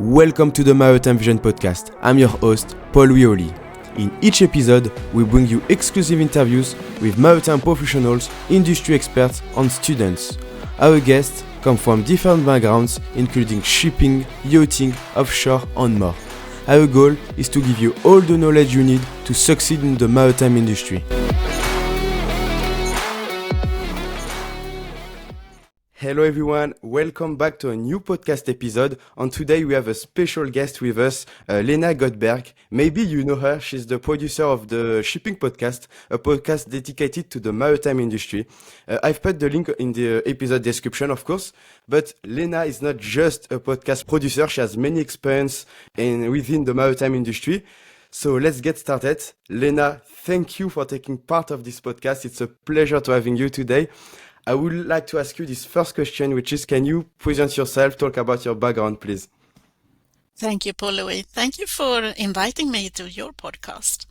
Welcome to the Maritime Vision podcast. I'm your host, Paul Wioli. In each episode, we bring you exclusive interviews with maritime professionals, industry experts, and students. Our guests come from different backgrounds, including shipping, yachting, offshore, and more. Our goal is to give you all the knowledge you need to succeed in the maritime industry. Hello everyone, welcome back to a new podcast episode, and today we have a special guest with us, Lena Göthberg. Maybe you know her, she's the producer of the Shipping Podcast, a podcast dedicated to the maritime industry. I've put the link in the episode description, of course, but Lena is not just a podcast producer, she has many experience within the maritime industry. So let's get started. Lena, thank you for taking part of this podcast. It's a pleasure to having you today. I would like to ask you this first question, which is, can you present yourself, talk about your background, please? Thank you, Paul Louis. Thank you for inviting me to your podcast.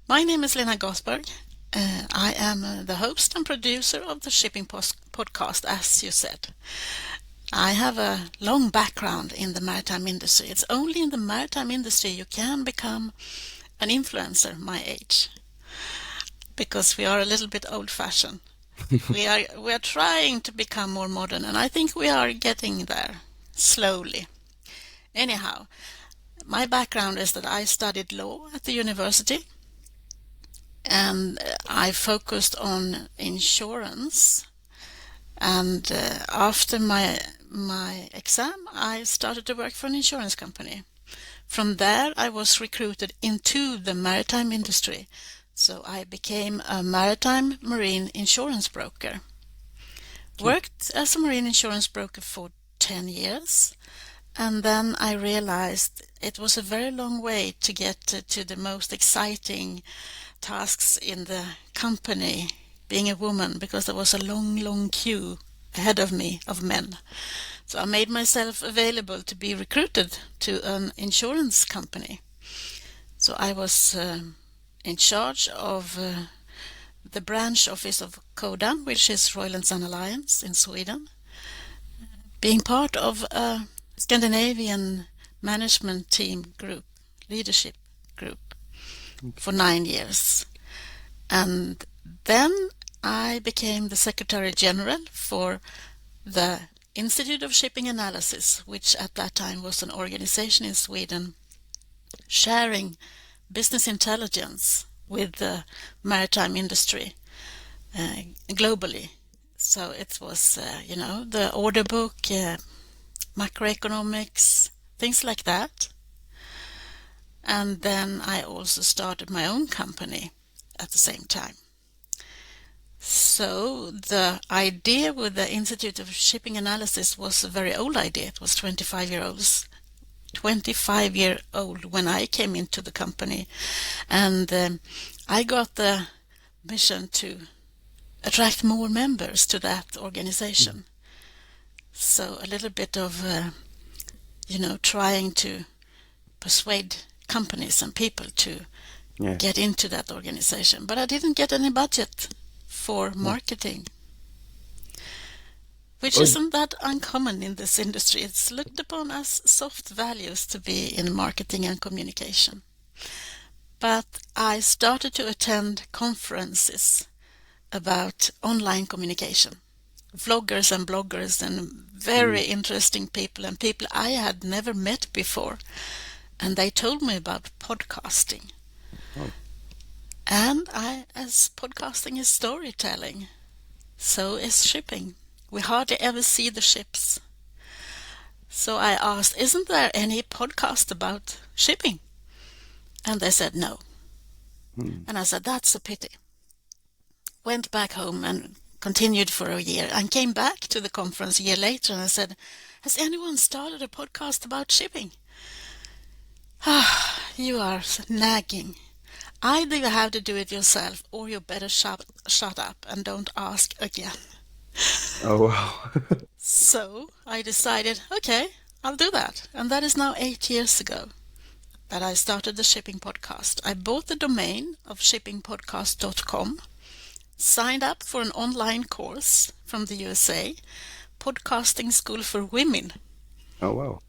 My name is Lena Göthberg. I am the host and producer of the Shipping Podcast, as you said. I have a long background in the maritime industry. It's only in the maritime industry you can become an influencer my age, because we are a little bit old-fashioned. We are trying to become more modern, and I think we are getting there slowly. Anyhow, my background is that I studied law at the university, and I focused on insurance. And after my exam, I started to work for an insurance company. From there, I was recruited into the maritime industry. So I became a maritime marine insurance broker. Worked as a marine insurance broker for 10 years, and then I realized it was a very long way to get to the most exciting tasks in the company, being a woman, because there was a long queue ahead of me of men. So I made myself available to be recruited to an insurance company. So I was in charge of the branch office of CODA, which is Royal and Sun Alliance in Sweden, being part of a Scandinavian management team group, leadership group, for 9 years. And then I became the Secretary General for the Institute of Shipping Analysis, which at that time was an organization in Sweden sharing business intelligence with the maritime industry globally. So it was, the order book, macroeconomics, things like that. And then I also started my own company at the same time. So the idea with the Institute of Shipping Analysis was a very old idea. It was 25-year-old when I came into the company, and I got the mission to attract more members to that organization. So a little bit of trying to persuade companies and people to get into that organization, but I didn't get any budget for marketing, which isn't that uncommon in this industry. It's looked upon as soft values to be in marketing and communication. But I started to attend conferences about online communication, vloggers and bloggers and very interesting people, and people I had never met before. And they told me about podcasting. And as podcasting is storytelling, so is shipping. We hardly ever see the ships. So I asked, isn't there any podcast about shipping? And they said no. And I said, that's a pity. Went back home and continued for a year, and came back to the conference a year later, and I said, has anyone started a podcast about shipping? You are nagging. Either you have to do it yourself, or you better shut up and don't ask again. Oh, wow. So I decided, okay, I'll do that. And that is now 8 years ago that I started the Shipping Podcast. I bought the domain of shippingpodcast.com, signed up for an online course from the USA, Podcasting School for Women. Oh, wow.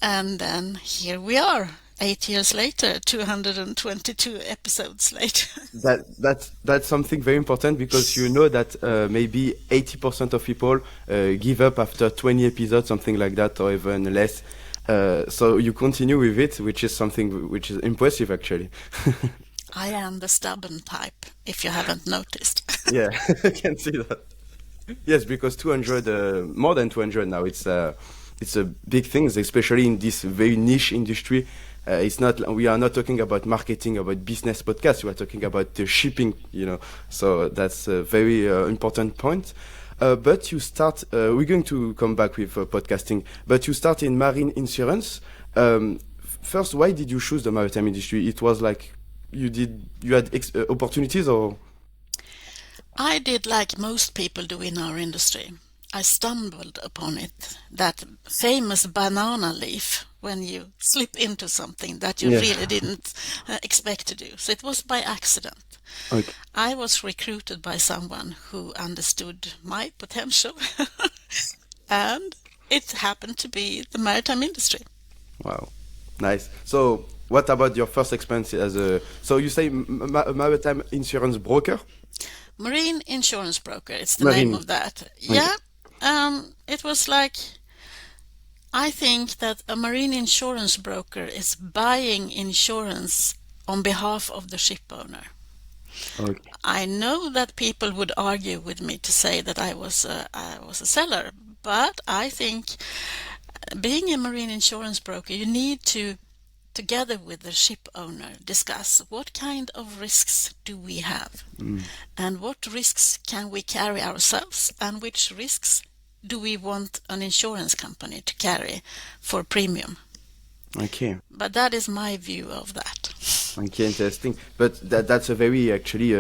And then here we are, 8 years later, 222 episodes later. That's something very important because you know that maybe 80% of people give up after 20 episodes, something like that, or even less. So you continue with it, which is something which is impressive, actually. I am the stubborn type, if you haven't noticed. Yeah, I can see that. Yes, because 200, more than 200 now, it's a big thing, especially in this very niche industry. It's not, we are not talking about marketing, about business podcast. We are talking about the shipping, you know. So that's a very important point. But you start, we're going to come back with podcasting, but you start in marine insurance. First, why did you choose the maritime industry? It was like you had opportunities or? I did like most people do in our industry. I stumbled upon it, that famous banana leaf, when you slip into something that you Yeah. really didn't expect to do. So it was by accident. Okay. I was recruited by someone who understood my potential, and it happened to be the maritime industry. Wow, nice. So, what about your first experience as a? So you say maritime insurance broker, Marine insurance broker, it's the name marine. of that. Okay. Yeah, it was like, I think that a marine insurance broker is buying insurance on behalf of the ship owner. Okay. I know that people would argue with me to say that I was a seller, but I think being a marine insurance broker, you need to, together with the ship owner, discuss what kind of risks do we have, Mm. and what risks can we carry ourselves, and which risks do we want an insurance company to carry for premium. Okay. But that is my view of that. Okay, interesting. But that's a very actually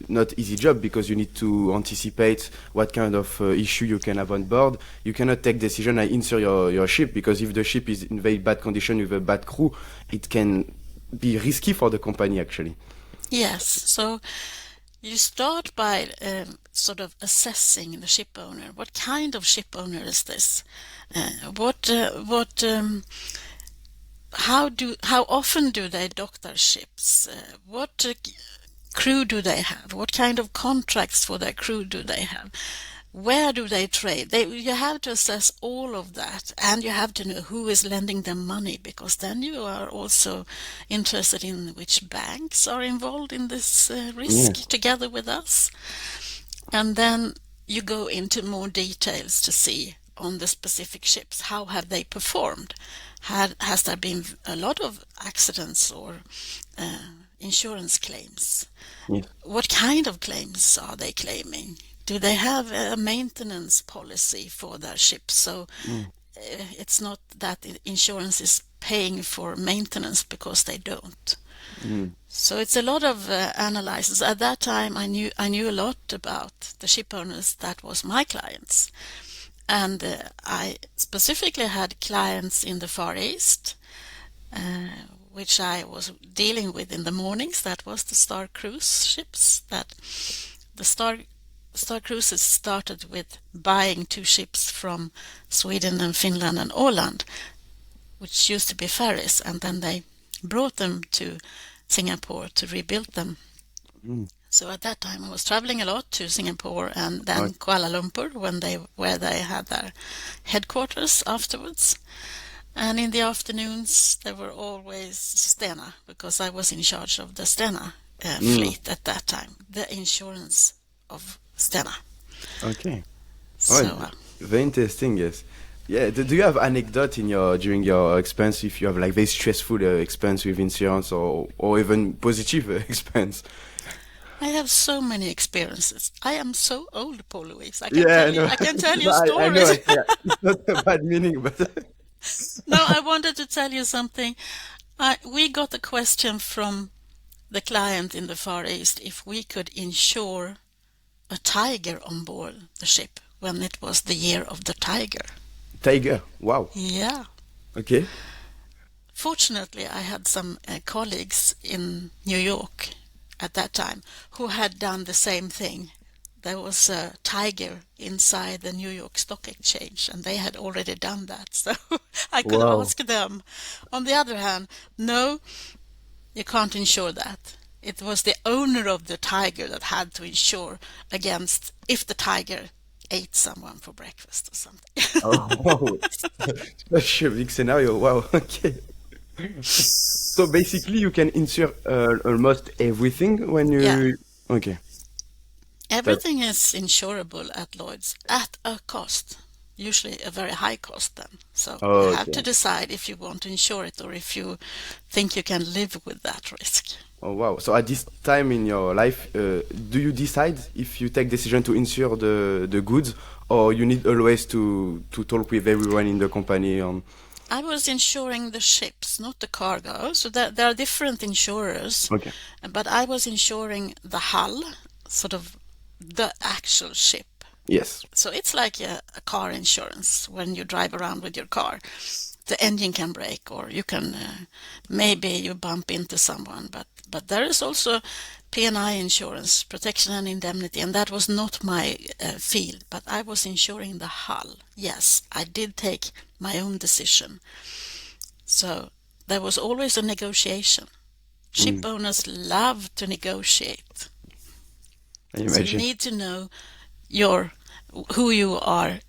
not easy job because you need to anticipate what kind of issue you can have on board. You cannot take decision and insure your ship because if the ship is in very bad condition with a bad crew, it can be risky for the company actually. Yes, so you start by sort of assessing the ship owner. What kind of ship owner is this? How often do they dock their ships? What crew do they have? What kind of contracts for their crew do they have? Where do they trade? You have to assess all of that, and you have to know who is lending them money, because then you are also interested in which banks are involved in this risk Yes. together with us. And then you go into more details to see on the specific ships, how have they performed? Has there been a lot of accidents or insurance claims? Yes. What kind of claims are they claiming? Do they have a maintenance policy for their ships? So Mm. it's not that insurance is paying for maintenance because they don't. Mm. So it's a lot of analysis. At that time, I knew a lot about the ship owners that was my clients, and I specifically had clients in the Far East, which I was dealing with in the mornings. That was the Star Cruise ships. That the Star Cruises started with buying 2 ships from Sweden and Finland and Åland, which used to be ferries, and then they brought them to Singapore to rebuild them. Mm. So at that time I was traveling a lot to Singapore and then Right. Kuala Lumpur where they had their headquarters afterwards. And in the afternoons there were always Stena, because I was in charge of the Stena Mm. fleet at that time, the insurance of Stena. Okay. So Oh, very interesting. Yes. Yeah. Do you have anecdote in your during your experience if you have like very stressful experience with insurance or even positive experience? I have so many experiences. I am so old, Paul Louise. Yeah, I know. I can tell No, you I know. stories. Yeah. It's not a bad meaning, but No, I wanted to tell you something. We got a question from the client in the Far East if we could insure a tiger on board the ship when it was the year of the tiger. tiger. Wow. Yeah. Okay. Fortunately, I had some colleagues in New York at that time who had done the same thing. there was a tiger inside the New York Stock Exchange, and they had already done that. So I could Wow. ask them. On the other hand, no, you can't insure that. It was the owner of the tiger that had to insure against if the tiger ate someone for breakfast or something. Oh, wow. Such a big scenario. Wow. Okay. So basically, you can insure almost everything when Yeah, you. Okay. That. everything is insurable at Lloyd's at a cost, usually a very high cost then. So you have to Okay. decide if you want to insure it or if you think you can live with that risk. Oh, wow. So at this time in your life, do you decide if you take decision to insure the goods, or you need always to talk with everyone in the company on? I was insuring the ships, not the cargo. So there are different insurers, Okay. but I was insuring the hull, sort of the actual ship. Yes. So it's like a car insurance when you drive around with your car. The engine can break, or you can maybe you bump into someone. But there is also P&I insurance, protection and indemnity, and that was not my field. But I was insuring the hull. Yes, I did take my own decision. So there was always a negotiation. Ship Mm, owners love to negotiate. I So you imagine. need to know your who you are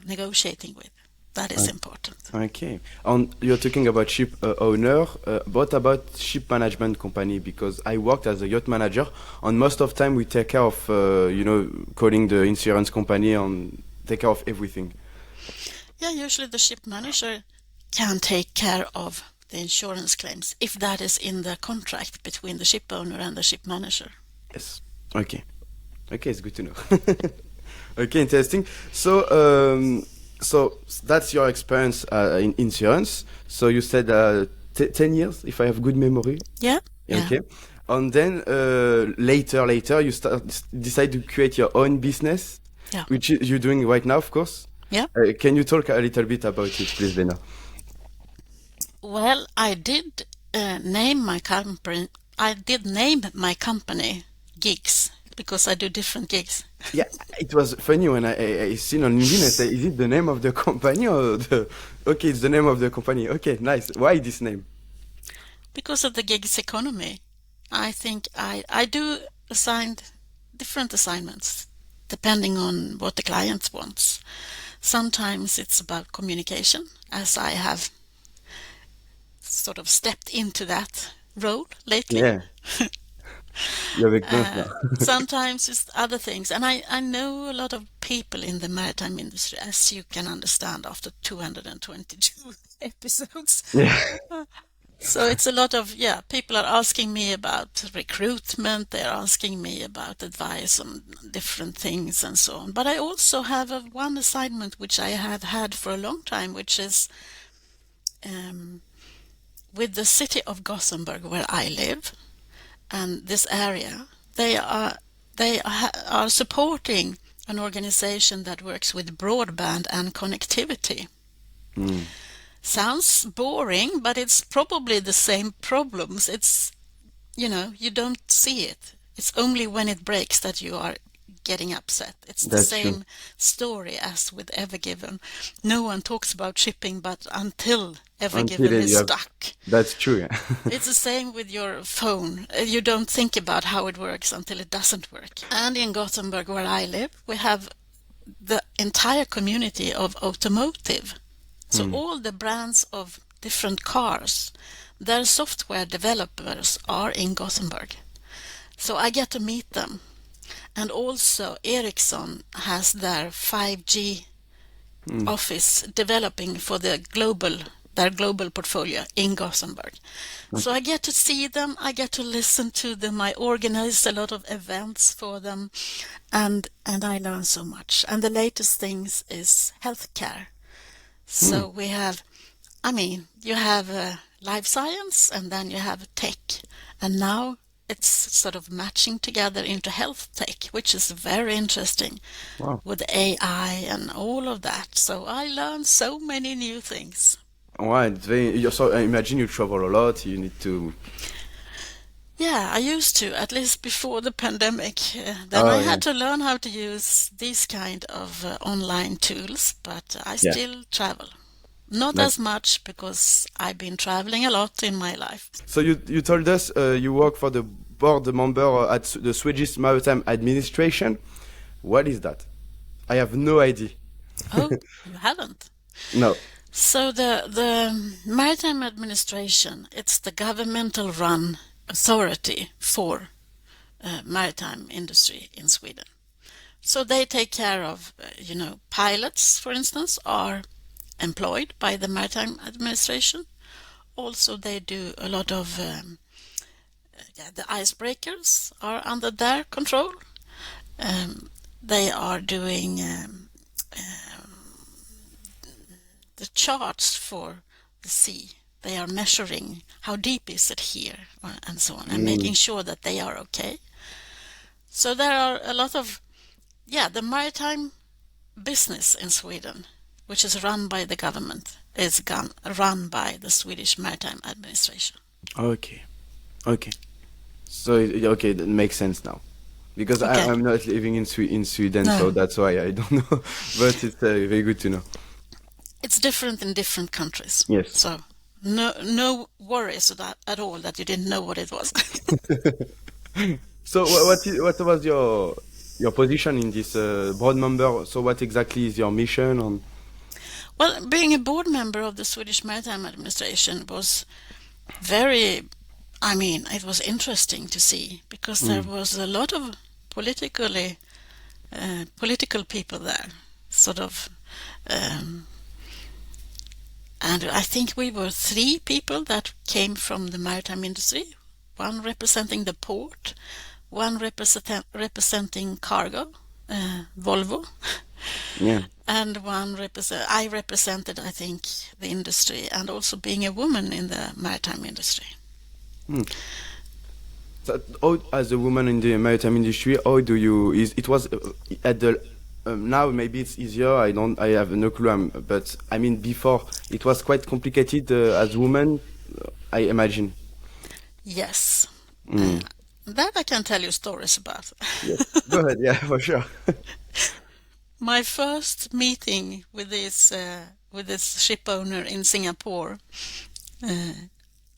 negotiating with. That is important. Okay. And you're talking about ship owner. What about ship management company? Because I worked as a yacht manager, and most of time we take care of, calling the insurance company and take care of everything. Yeah, usually the ship manager can take care of the insurance claims if that is in the contract between the ship owner and the ship manager. Yes. Okay. Okay, it's good to know. Okay, interesting. So, so that's your experience in insurance. So you said 10 years, if I have good memory. Yeah, yeah, Okay. And then later you decide to create your own business, yeah, which you're doing right now, of course. yeah. Can you talk a little bit about it, please, Lena? Well, I did name my company. I did name my company Gigs because I do different gigs. Yeah, it was funny when I seen on LinkedIn. I said, "Is it the name of the company or the?" Okay, it's the name of the company. Okay, nice. Why this name? Because of the gigs economy. I think I do assigned different assignments depending on what the client wants. Sometimes it's about communication, as I have sort of stepped into that role lately. Yeah, you have experience now. Sometimes it's other things. And I know a lot of people in the maritime industry, as you can understand after 222 episodes. Yeah. So it's a lot of, yeah, people are asking me about recruitment, they're asking me about advice on different things and so on. But I also have one assignment which I have had for a long time, which is um, with the city of Gothenburg, where I live, and this area, they are supporting an organization that works with broadband and connectivity. Mm, Sounds boring, but it's probably the same problems. It's, you don't see it. It's only when it breaks that you are getting upset. It's the that's true. same story as with Ever Given. No one talks about shipping, but until Ever Until Given then, is you have. stuck. That's true. Yeah. It's the same with your phone. You don't think about how it works until it doesn't work. And in Gothenburg, where I live, we have the entire community of automotive. So Mm, all the brands of different cars, their software developers are in Gothenburg. So I get to meet them. And also Ericsson has their 5G mm. office developing for their global portfolio in Gothenburg. So Okay. I get to see them, I get to listen to them, I organize a lot of events for them, and I learn so much. And the latest things is healthcare. Mm, So we have, you have life science and then you have tech. And now it's sort of matching together into health tech, which is very interesting wow. with AI and all of that. So I learned so many new things. Wow. It's very. So I imagine you travel a lot. You need to. Yeah, I used to, at least before the pandemic. Then Oh I yeah, had to learn how to use these kind of online tools, but I yeah. still travel. Not That, as much because I've been traveling a lot in my life. so you told us you work for the board member at the Swedish Maritime Administration. What is that? I have no idea. Oh, you haven't? No. So the Maritime Administration, it's the governmental run authority for maritime industry in Sweden. So they take care of, pilots, for instance, are employed by the Maritime Administration. Also, they do a lot of, the icebreakers are under their control. They are doing the charts for the sea. They are measuring how deep is it here and so on, and Mm. making sure that they are okay. So there are a lot of, the maritime business in Sweden, which is run by the government, is run by the Swedish Maritime Administration. Okay. Okay. So okay, that makes sense now. Because Okay. I'm not living in Sweden, so No, that's why I don't know. But it's very good to know. it's different in different countries. Yes. So no worries at all that you didn't know what it was. So what was your position in this board member? So what exactly is your mission on? Well, being a board member of the Swedish Maritime Administration was very, it was interesting to see because there Mm. was a lot of political people there, sort of, um, and I think we were three people that came from the maritime industry, one representing the port, one representing cargo, Volvo, Yeah. and I represented, I think, the industry and also being a woman in the maritime industry. Mm. So, as a woman in the maritime industry, how do you? It was at the now maybe it's easier. I have no clue. But I mean, before it was quite complicated as woman. I imagine. Yes, uh, Mm. that I can tell you stories about. Yes. Go ahead. Yeah, for sure. My first meeting with this ship owner in Singapore, uh,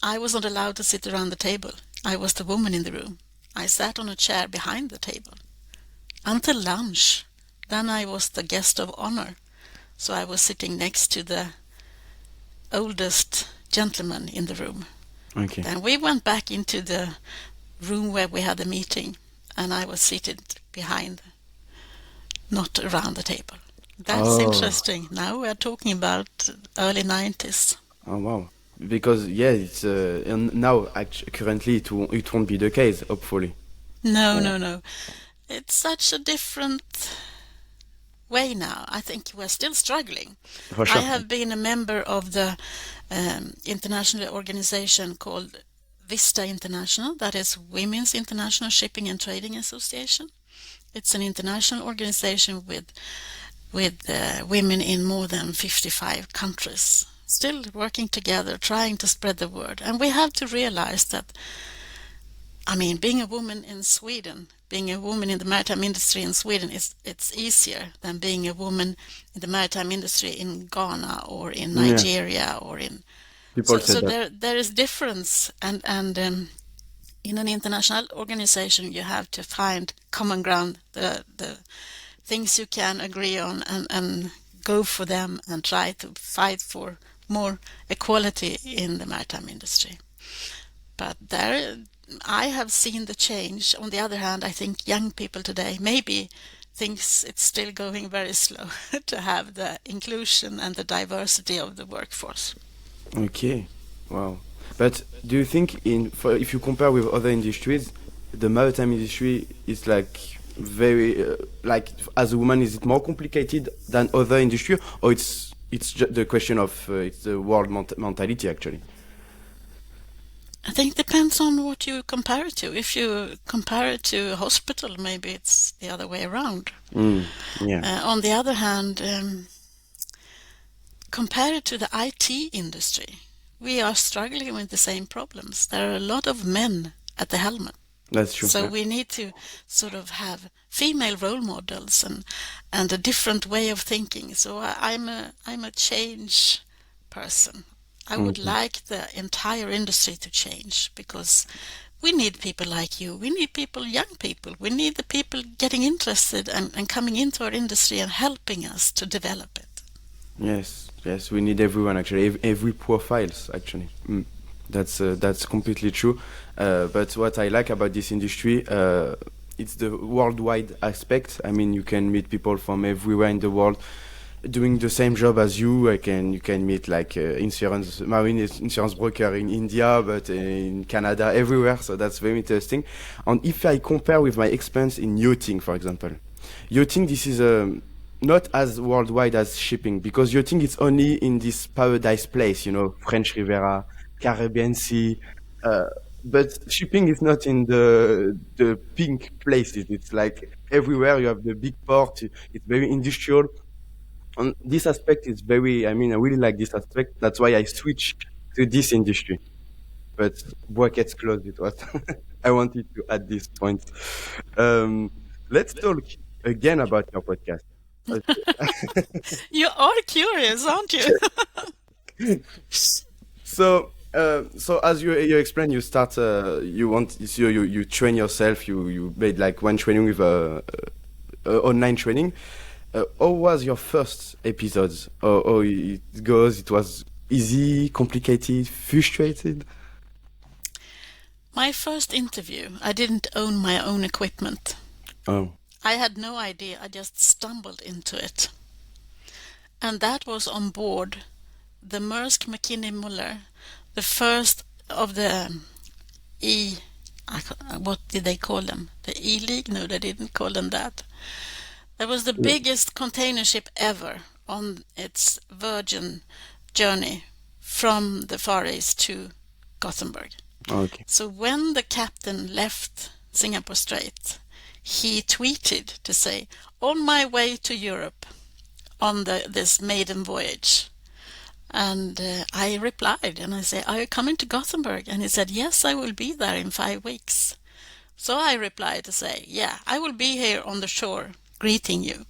I wasn't allowed to sit around the table. I was the woman in the room. I sat on a chair behind the table until lunch. Then I was the guest of honor. So I was sitting next to the oldest gentleman in the room. Okay. Then we went back into the room where we had the meeting, and I was seated behind, not around the table. That's Oh. interesting. Now we're talking about early 90s. Oh wow. Because yeah, it's and now currently it won't be the case. Hopefully. No, Yeah. no, no. It's such a different way now. I think we're still struggling. For I sure. have been a member of the international organization called Vista International, that is Women's International Shipping and Trading Association. It's an international organization with women in more than 55 countries, still working together, trying to spread the word. And we have to realize that, being a woman in Sweden, being a woman in the maritime industry in Sweden, it's easier than being a woman in the maritime industry in Ghana or in Yeah. Nigeria or in. People So said that. there is difference, and in an international organization you have to find common ground, the things you can agree on, and go for them and try to fight for more equality in the maritime industry. But there, I have seen the change. On the other hand, I think young people today maybe thinks it's still going very slow to have the inclusion and the diversity of the workforce. Okay. Wow. But do you think if you compare with other industries, the maritime industry is like very like as a woman, is it more complicated than other industry, or it's just the question of it's the world mentality actually? I think it depends on what you compare it to. If you compare it to a hospital, maybe it's the other way around. Mm. Yeah. On the other hand, compare it to the IT industry. We are struggling with the same problems. There are a lot of men at the helm. That's true. So Yeah. we need to sort of have female role models and a different way of thinking. So I'm a change person. I would Mhm. like the entire industry to change because we need people like you. We need people, young people. We need the people getting interested and coming into our industry and helping us to develop it. Yes, yes, we need everyone actually, every profiles actually. That's completely true. But what I like about this industry, it's the worldwide aspect. I mean, you can meet people from everywhere in the world doing the same job as you. You can meet like marine insurance broker in India, but in Canada, everywhere. So that's very interesting. And if I compare with my experience in yachting, for example, yachting, this is not as worldwide as shipping because yachting is only in this paradise place, French Riviera, Caribbean Sea. Uh, but shipping is not in the pink places. It's like everywhere you have the big port. It's very industrial. And this aspect is very, I mean, I really like this aspect. That's why I switched to this industry. But brackets closed, it was. I wanted to add this point. Um, let's talk again about your podcast. Uh, You are curious, aren't you? so as you explained, you start, you train yourself. You made like one training with online training. How was your first episodes? How it goes? It was easy, complicated, frustrated. My first interview, I didn't own my own equipment. Oh, I had no idea. I just stumbled into it. And that was on board the Maersk McKinney Muller, the first of the what did they call them? The E-League? No, they didn't call them that. That was the yeah. biggest container ship ever on its Virgin journey from the Far East to Gothenburg. Okay. So when the captain left Singapore Strait, he tweeted to say, "On my way to Europe on this maiden voyage." And I replied and I said, "Are you coming to Gothenburg?" And he said, "Yes, I will be there in 5 weeks." So I replied to say, "Yeah, I will be here on the shore greeting you."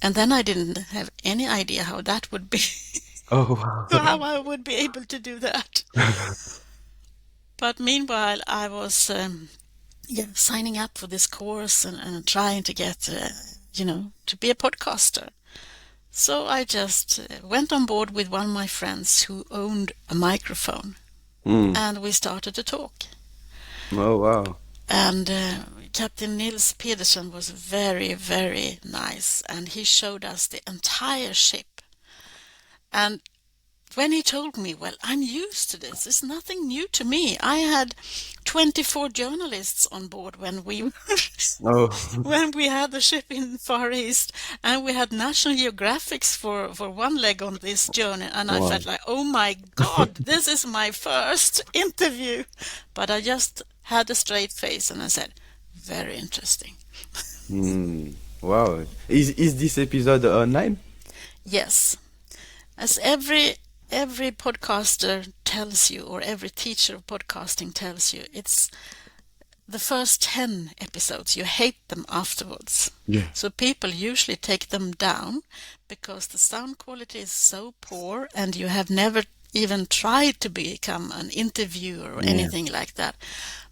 And then I didn't have any idea how that would be, Oh, how wow. I would be able to do that. But meanwhile, I was signing up for this course and trying to get, to be a podcaster. So I just went on board with one of my friends who owned a microphone, Mm. and we started to talk. Oh, wow. And Captain Nils Pedersen was very, very nice, and he showed us the entire ship. And when he told me, well, I'm used to this. It's nothing new to me. I had 24 journalists on board when we Oh, when we had the ship in Far East, and we had National Geographics for one leg on this journey, and I wow. felt like, oh my God, this is my first interview. But I just had a straight face and I said, very interesting. Mm. Wow. Is this episode online? Yes, as every podcaster tells you, or every teacher of podcasting tells you, it's the first 10 episodes, you hate them afterwards. Yeah. So people usually take them down because the sound quality is so poor and you have never even tried to become an interviewer or Yeah. anything like that.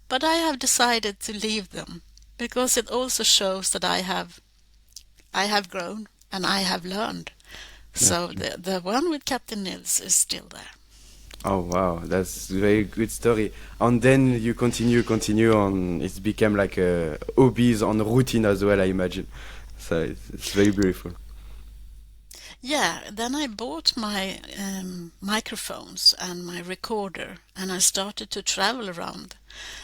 But I have decided to leave them because it also shows that I have grown and I have learned. That's So true. the one with Captain Nils is still there. Oh, wow. That's a very good story. And then you continue on. It's become like a hobbies on routine as well, I imagine. So it's very beautiful. Yeah, then I bought my microphones and my recorder, and I started to travel around.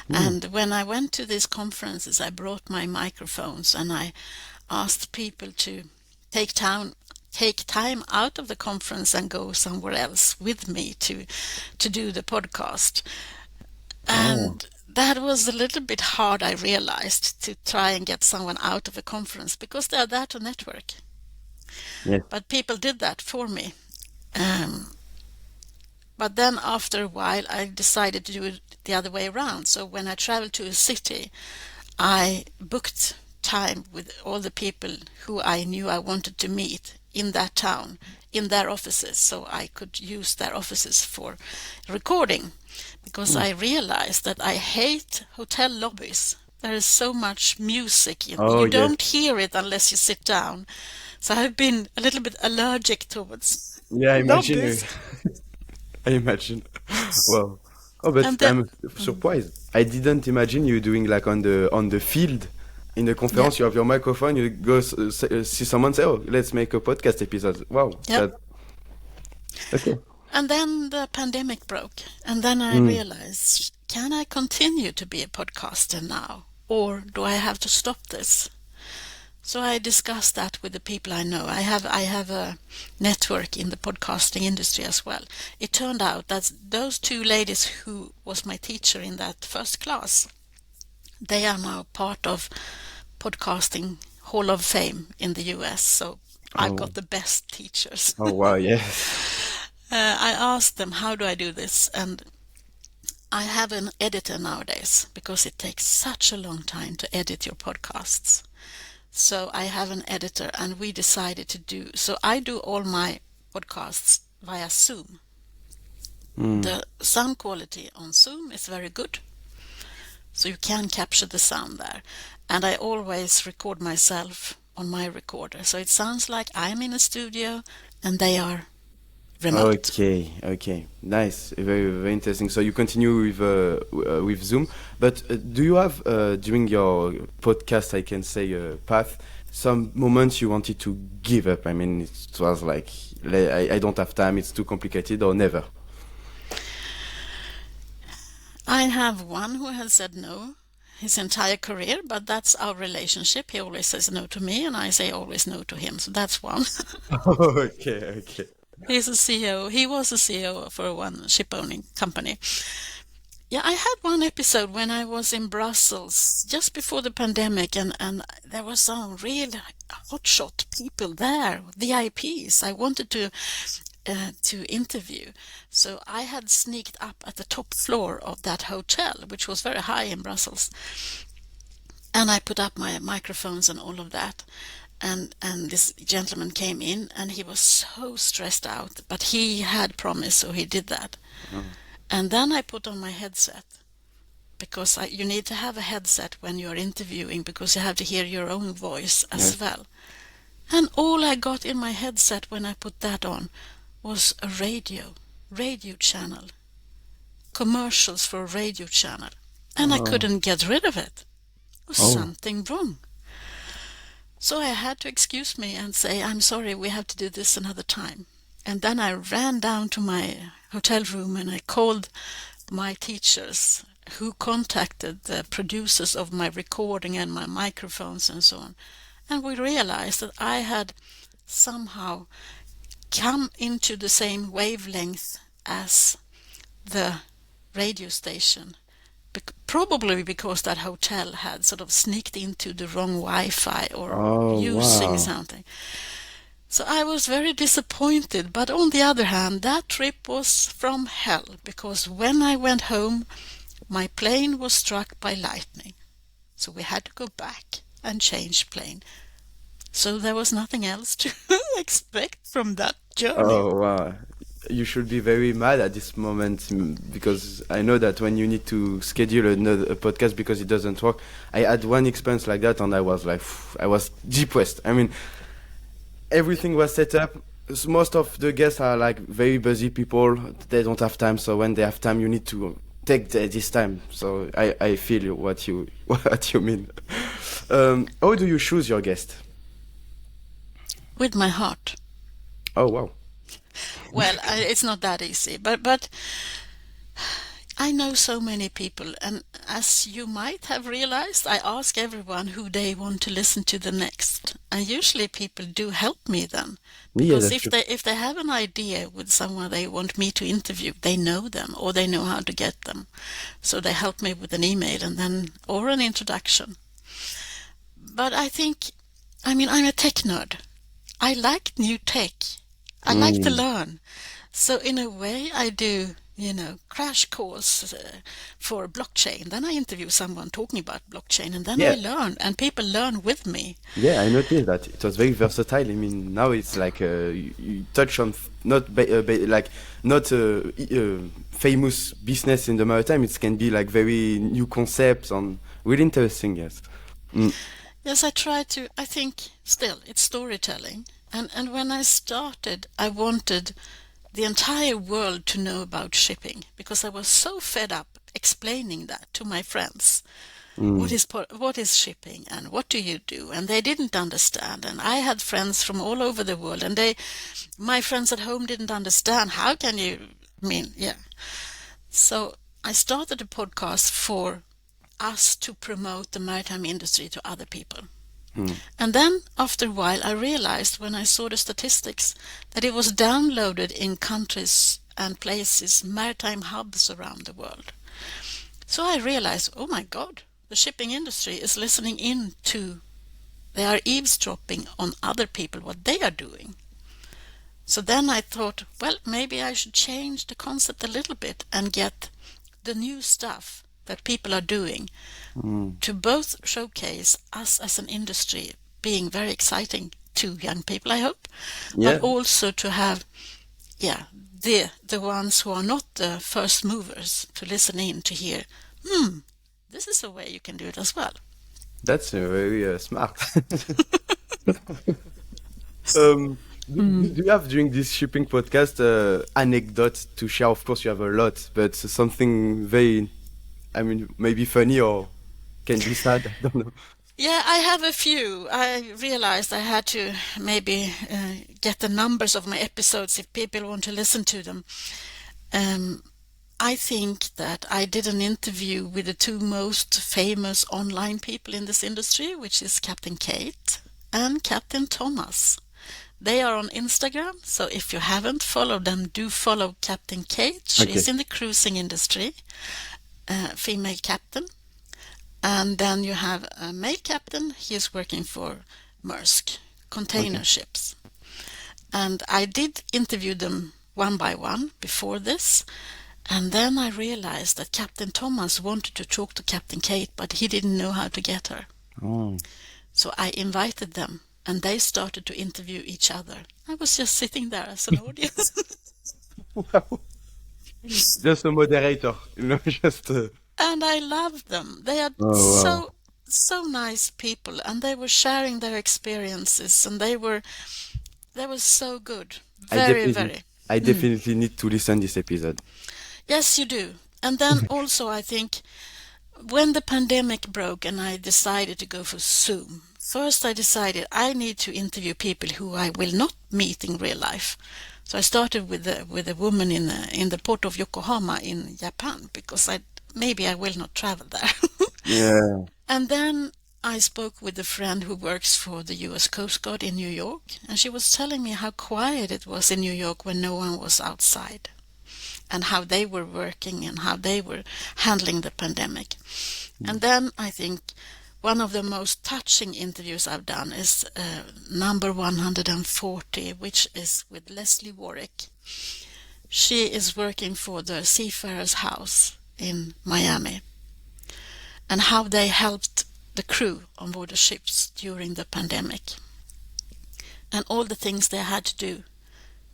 Mm. And when I went to these conferences, I brought my microphones and I asked people to take time out of the conference and go somewhere else with me to do the podcast. Oh, And that was a little bit hard, I realized, to try and get someone out of a conference because they are there to network. yes. But people did that for me. Um, But then after a while, I decided to do it the other way around. So when I traveled to a city, I booked time with all the people who I knew I wanted to meet in that town, in their offices, so I could use their offices for recording. Because Mm. I realized that I hate hotel lobbies. There is so much music. Oh You yeah, don't hear it unless you sit down. So I've been a little bit allergic towards yeah. I imagine. lobbies. I imagine. Wow. Oh, but And then, I'm mm, surprised. I didn't imagine you doing like on the field in the yeah, conference. You have your microphone. You go see someone say, "Oh, let's make a podcast episode." Wow. yeah. That okay. And then the pandemic broke. And then I Mm. realized, can I continue to be a podcaster now? Or do I have to stop this? So I discussed that with the people I know. I have a network in the podcasting industry as well. It turned out that those two ladies who was my teacher in that first class, they are now part of podcasting Hall of Fame in the US. So I've Oh. got the best teachers. Oh wow. Yes. I asked them, how do I do this? And I have an editor nowadays because it takes such a long time to edit your podcasts. So I have an editor and we decided to do, so I do all my podcasts via Zoom. Mm. The sound quality on Zoom is very good, so you can capture the sound there. And I always record myself on my recorder, so it sounds like I'm in a studio and they are remote. Okay, okay, nice, very very interesting. So you continue with Zoom, but do you have during your podcast, I can say, path, some moments you wanted to give up? I mean, it was like I don't have time, it's too complicated, or never. I have one who has said no his entire career, but that's our relationship. He always says no to me, and I say always no to him. So that's one. Okay, okay. He's a CEO. He was a CEO for one ship owning company. Yeah, I had one episode when I was in Brussels just before the pandemic, and there were some real hotshot people there, VIPs. I wanted to interview. So I had sneaked up at the top floor of that hotel, which was very high in Brussels. And I put up my microphones and all of that. And this gentleman came in and he was so stressed out, but he had promised, so he did that. Oh, And then I put on my headset because you need to have a headset when you're interviewing because you have to hear your own voice as yes. well. And all I got in my headset when I put that on was a radio channel, commercials for a radio channel. And I Oh, couldn't get rid of it. There was oh, something wrong. So I had to excuse me and say, I'm sorry, we have to do this another time. And then I ran down to my hotel room and I called my teachers who contacted the producers of my recording and my microphones and so on. And we realized that I had somehow come into the same wavelength as the radio station. Probably because that hotel had sort of sneaked into the wrong Wi-Fi or oh, using wow. something. So I was very disappointed, but on the other hand, that trip was from hell because when I went home, my plane was struck by lightning. So we had to go back and change plane. So there was nothing else to expect from that journey. Oh, wow. You should be very mad at this moment because I know that when you need to schedule a podcast because it doesn't work, I had one experience like that and I was like, I was depressed. I mean, everything was set up. Most of the guests are like very busy people. They don't have time, so when they have time, you need to take this time. So I feel what you what you mean. How do you choose your guest? With my heart. Oh wow. Well, it's not that easy, but I know so many people, and as you might have realized, I ask everyone who they want to listen to the next, and usually people do help me then, Yeah, because that's if true. they have an idea with someone they want me to interview, they know them or they know how to get them, so they help me with an email and then or an introduction. But I think, I mean, I'm a tech nerd. I like new tech. I like to Mm. learn. So in a way, I do, crash course for blockchain. Then I interview someone talking about blockchain, and then I Yeah, learn, and people learn with me. yeah, I noticed that it was very versatile. I mean, now it's like you touch on not like not famous business in the maritime. It can be like very new concepts and really interesting. Yes. Mm, Yes, I think still it's storytelling. And when I started, I wanted the entire world to know about shipping because I was so fed up explaining that to my friends. mm. What is shipping and what do you do? And they didn't understand. And I had friends from all over the world, and my friends at home didn't understand. How can you mean? Yeah. So I started a podcast for us to promote the maritime industry to other people. Mm. And then after a while, I realized when I saw the statistics that it was downloaded in countries and places, maritime hubs around the world. So I realized, oh my God, the shipping industry is listening in to, they are eavesdropping on other people, what they are doing. So then I thought, well, maybe I should change the concept a little bit and get the new stuff that people are doing Mm. to both showcase us as an industry being very exciting to young people, I hope, but Yeah, also to have, the ones who are not the first movers to listen in to hear, this is a way you can do it as well. that's very smart. Do you have during this shipping podcast anecdotes to share? Of course, you have a lot, but something very, I mean, maybe funny or can be sad. I don't know. Yeah, I have a few. I realized I had to maybe get the numbers of my episodes if people want to listen to them. Um, I think that I did an interview with the two most famous online people in this industry, which is Captain Kate and Captain Thomas. They are on Instagram, so if you haven't followed them, do follow Captain Kate. Okay. She's in the cruising industry, female captain. And then you have a male captain. He is working for Maersk container Okay. ships. And I did interview them one by one before this. And then I realized that Captain Thomas wanted to talk to Captain Kate, but he didn't know how to get her. Oh. So I invited them, and they started to interview each other. I was just sitting there as an audience. Wow. Just a moderator, just. And I loved them. They are Oh wow. so nice people, and they were sharing their experiences, and they were so good. I Very, definitely, very. I Mm. definitely need to listen this episode. Yes, you do. And then also, I think when the pandemic broke and I decided to go for Zoom, first I decided I need to interview people who I will not meet in real life. So I started with a woman in the port of Yokohama in Japan because maybe I will not travel there. Yeah. And then I spoke with a friend who works for the US Coast Guard in New York, and she was telling me how quiet it was in New York when no one was outside, and how they were working and how they were handling the pandemic. And then I think one of the most touching interviews I've done is number 140, which is with Leslie Warwick. She is working for the Seafarers House in Miami, and how they helped the crew on board the ships during the pandemic and all the things they had to do.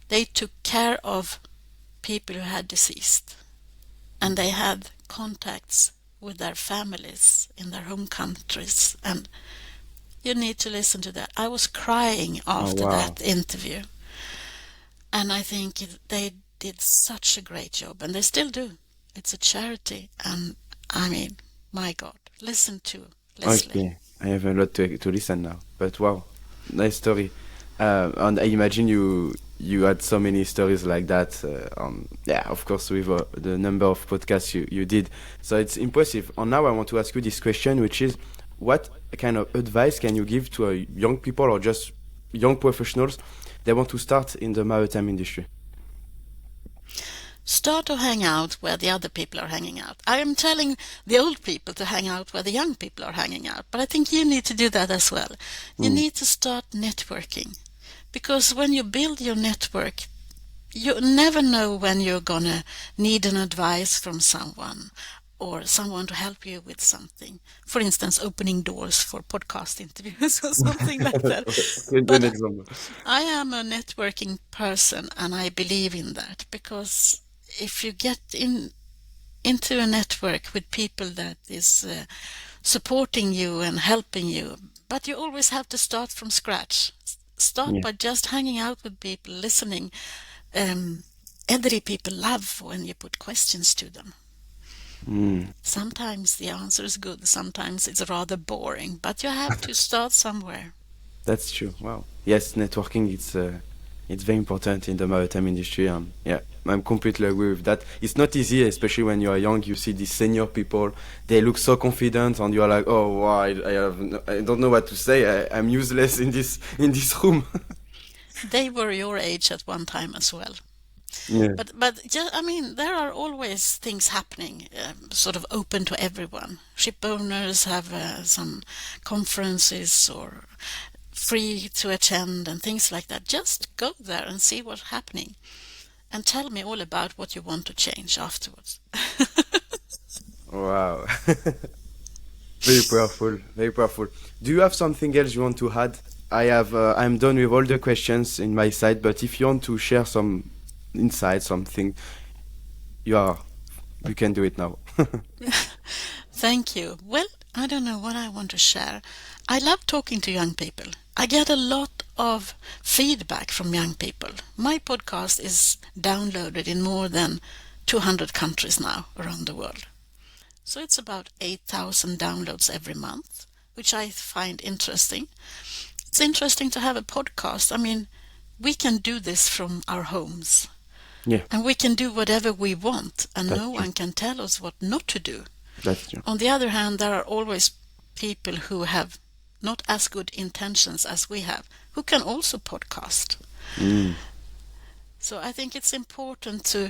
They took care of people who had deceased, and they had contacts with their families in their home countries. And you need to listen to that. I was crying Oh after wow. that interview, and I think they did such a great job, and they still do. It's a charity, and I mean, my God, listen to Leslie. Okay. I have a lot to listen now. But wow, nice story. And I imagine you had so many stories like that. Yeah, of course, with the number of podcasts you did. So it's impressive. And now I want to ask you this question, which is, what kind of advice can you give to young people or just young professionals that want to start in the maritime industry? Start to hang out where the other people are hanging out. I am telling the old people to hang out where the young people are hanging out, but I think you need to do that as well. You Mm. need to start networking, because when you build your network, you never know when you're gonna need an advice from someone or someone to help you with something. For instance, opening doors for podcast interviews or something like that. Okay, good But example. I am a networking person and I believe in that because if you get into a network with people that is supporting you and helping you, but you always have to start from scratch. Start Yeah. by just hanging out with people, listening. Um, Elderly people love when you put questions to them. Mm, Sometimes the answer is good, sometimes it's rather boring, but you have to start somewhere. that's true. Wow. Yes, networking it's very important in the maritime industry. Yeah, I'm completely agree with that. It's not easy, especially when you are young. You see these senior people, they look so confident, and you are like, oh, wow, I don't know what to say. I'm useless in this room. They were your age at one time as well. Yeah. But just, I mean, there are always things happening, sort of open to everyone. Ship owners have some conferences or free to attend and things like that. Just go there and see what's happening and tell me all about what you want to change afterwards. Wow. Very powerful, very powerful. Do you have something else you want to add? I'm done with all the questions in my side, but if you want to share some insight, something, you are, you can do it now. Thank you. Well, I don't know what I want to share. I love talking to young people. I get a lot of feedback from young people. My podcast is downloaded in more than 200 countries now around the world. So it's about 8,000 downloads every month, which I find interesting. It's interesting to have a podcast. I mean, we can do this from our homes Yeah, and we can do whatever we want, and that's no true. one can tell us what not to do. That's true. On the other hand, there are always people who have not as good intentions as we have, who can also podcast. Mm, So I think it's important to,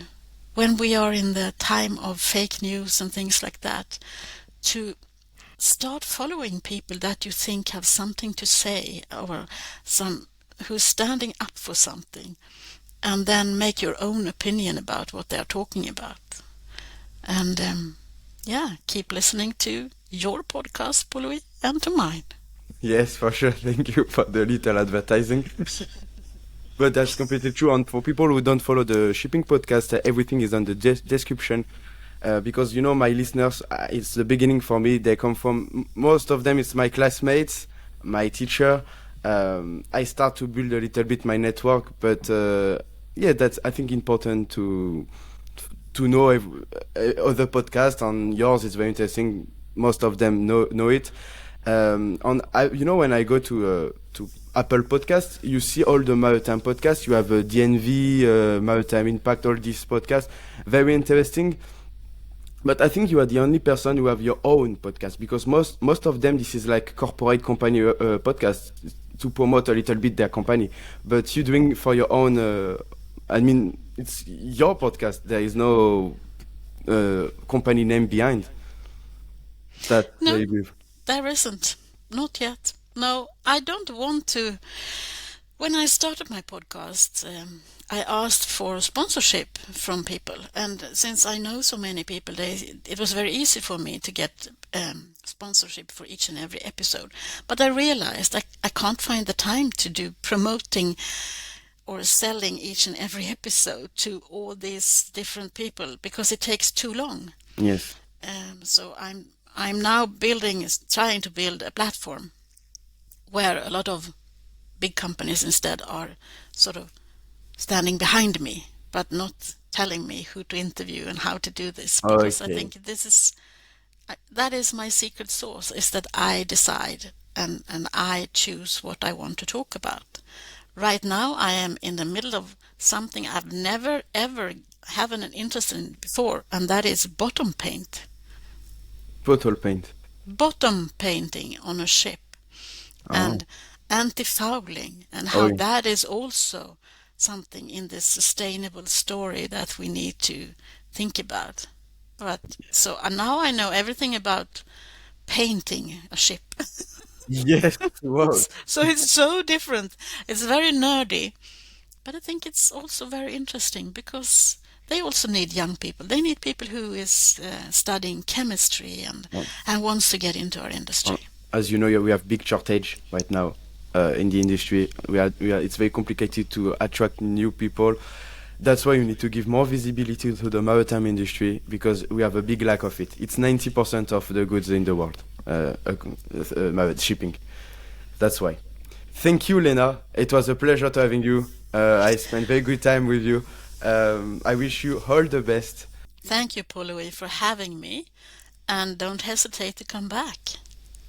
when we are in the time of fake news and things like that, to start following people that you think have something to say or some who's standing up for something, and then make your own opinion about what they're talking about. And yeah, keep listening to your podcast, Pauline, and to mine. yes, for sure. Thank you for the little advertising. But that's completely true. And for people who don't follow the shipping podcast, everything is on the description. Because you know my listeners, it's the beginning for me. They come from most of them. It's my classmates, my teacher. I start to build a little bit my network, but yeah, that's I think important to know other podcasts. And yours is very interesting. Most of them know it. And you know when I go to Apple Podcasts, you see all the maritime podcasts. You have DNV, Maritime Impact, all these podcasts. Very interesting. But I think you are the only person who have your own podcast because most of them this is like corporate company podcast to promote a little bit their company. But you doing for your own. I mean, it's your podcast. There is no company name behind. That's No, very good. there isn't. Not yet. No, I don't want to. When I started my podcast, I asked for sponsorship from people, and since I know so many people, it was very easy for me to get sponsorship for each and every episode. But I realized I can't find the time to do promoting or selling each and every episode to all these different people because it takes too long. Yes. So I'm now trying to build a platform where a lot of big companies instead are sort of standing behind me, but not telling me who to interview and how to do this, because I Okay. think that is my secret sauce, is that I decide and I choose what I want to talk about. Right now, I am in the middle of something I've never ever had an interest in before, and that is bottom paint. Bottle paint. Bottom painting on a ship Oh. and anti-fouling, and Oh. how that is also something in this sustainable story that we need to think about. But so now I know everything about painting a ship. Yes. Wow. So it's so different. It's very nerdy, But I think it's also very interesting because they also need young people. They need people who is studying chemistry and wants to get into our industry. As you know, we have big shortage right now in the industry. It's very complicated to attract new people. That's why you need to give more visibility to the maritime industry because we have a big lack of it. It's 90% of the goods in the world, shipping. That's why. Thank you, Lena. It was a pleasure to having you. I spent very good time with you. I wish you all the best. Thank you, Paul-Louis, for having me, and don't hesitate to come back.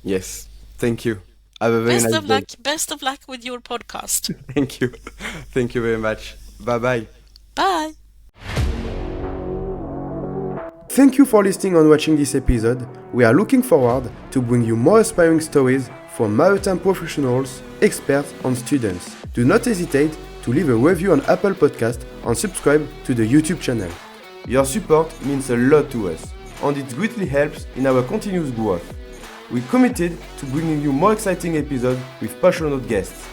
Yes, thank you. Have a very nice day. Best of luck with your podcast. Thank you. Thank you very much. Bye-bye. Bye. Thank you for listening and watching this episode. We are looking forward to bring you more inspiring stories from maritime professionals, experts and students. Do not hesitate to leave a review on Apple Podcast and subscribe to the YouTube channel. Your support means a lot to us and it greatly helps in our continuous growth. We're committed to bringing you more exciting episodes with passionate guests.